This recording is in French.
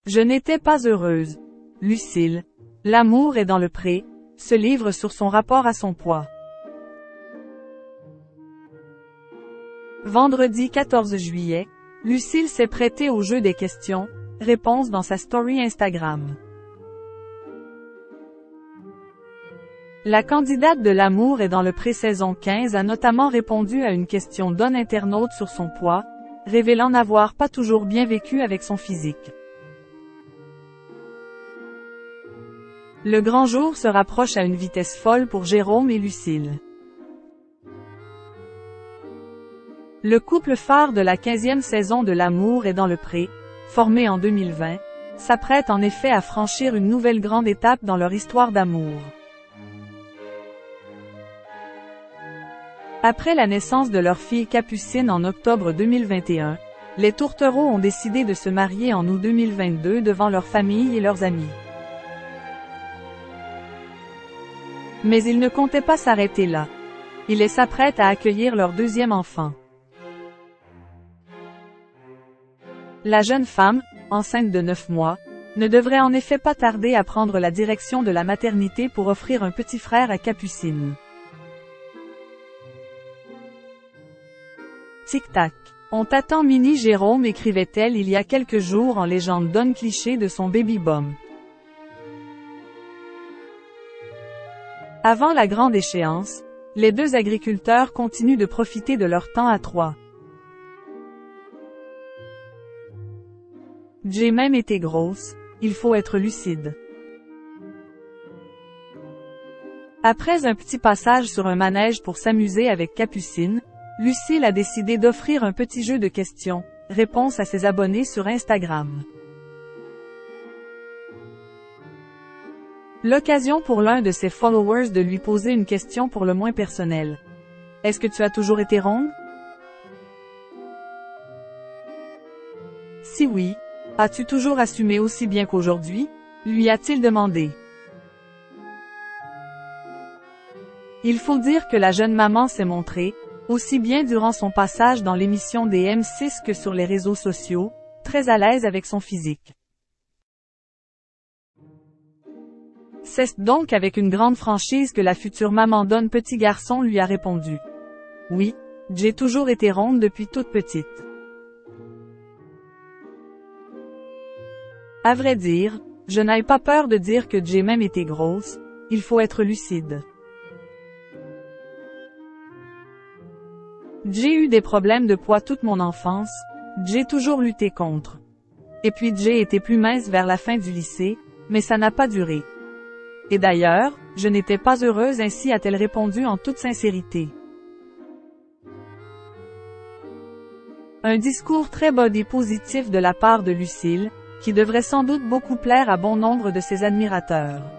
Je n'étais pas heureuse. Lucille. L'amour est dans le pré, se livre sur son rapport à son poids. Vendredi 14 juillet, Lucille s'est prêtée au jeu des questions-réponses dans sa story Instagram. La candidate de l'amour est dans le pré-saison 15 a notamment répondu à une question d'un internaute sur son poids, révélant n'avoir pas toujours bien vécu avec son physique. Le grand jour se rapproche à une vitesse folle pour Jérôme et Lucille. Le couple phare de la 15e saison de L'amour est dans le pré, formé en 2020, s'apprête en effet à franchir une nouvelle grande étape dans leur histoire d'amour. Après la naissance de leur fille Capucine en octobre 2021, les tourtereaux ont décidé de se marier en août 2022 devant leur famille et leurs amis. Mais ils ne comptaient pas s'arrêter là. Ils s'apprêtent à accueillir leur deuxième enfant. La jeune femme, enceinte de 9 mois, ne devrait en effet pas tarder à prendre la direction de la maternité pour offrir un petit frère à Capucine. Tic-tac. On t'attend mini Jérôme, écrivait-elle il y a quelques jours en légende donne cliché de son baby bump. Avant la grande échéance, les deux agriculteurs continuent de profiter de leur temps à trois. J'ai même été grosse, il faut être lucide. Après un petit passage sur un manège pour s'amuser avec Capucine, Lucille a décidé d'offrir un petit jeu de questions-réponses à ses abonnés sur Instagram. L'occasion pour l'un de ses followers de lui poser une question pour le moins personnelle. Est-ce que tu as toujours été ronde? Si oui, as-tu toujours assumé aussi bien qu'aujourd'hui? Lui a-t-il demandé. Il faut dire que la jeune maman s'est montrée, aussi bien durant son passage dans l'émission des M6 que sur les réseaux sociaux, très à l'aise avec son physique. C'est donc avec une grande franchise que la future maman d'un petit garçon lui a répondu. Oui, j'ai toujours été ronde depuis toute petite. À vrai dire, je n'ai pas peur de dire que j'ai même été grosse, il faut être lucide. J'ai eu des problèmes de poids toute mon enfance, j'ai toujours lutté contre. Et puis j'ai été plus mince vers la fin du lycée, mais ça n'a pas duré. Et d'ailleurs, je n'étais pas heureuse ainsi a-t-elle répondu en toute sincérité. Un discours très body positif de la part de Lucille, qui devrait sans doute beaucoup plaire à bon nombre de ses admirateurs.